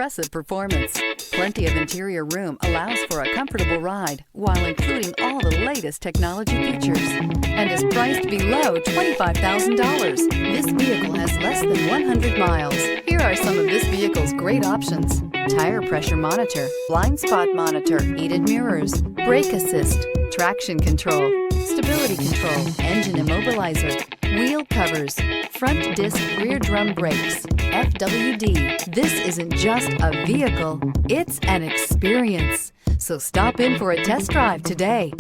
impressive performance. Plenty of interior room allows for a comfortable ride while including all the latest technology features, and is priced below $25,000. This vehicle has less than 100 miles. Here are some of this vehicle's great options: tire pressure monitor, blind spot monitor, heated mirrors, brake assist, traction control, stability control, engine immobilizer, wheel covers, front disc rear drum brakes, FWD. This isn't just a vehicle, it's an experience. So stop in for a test drive today.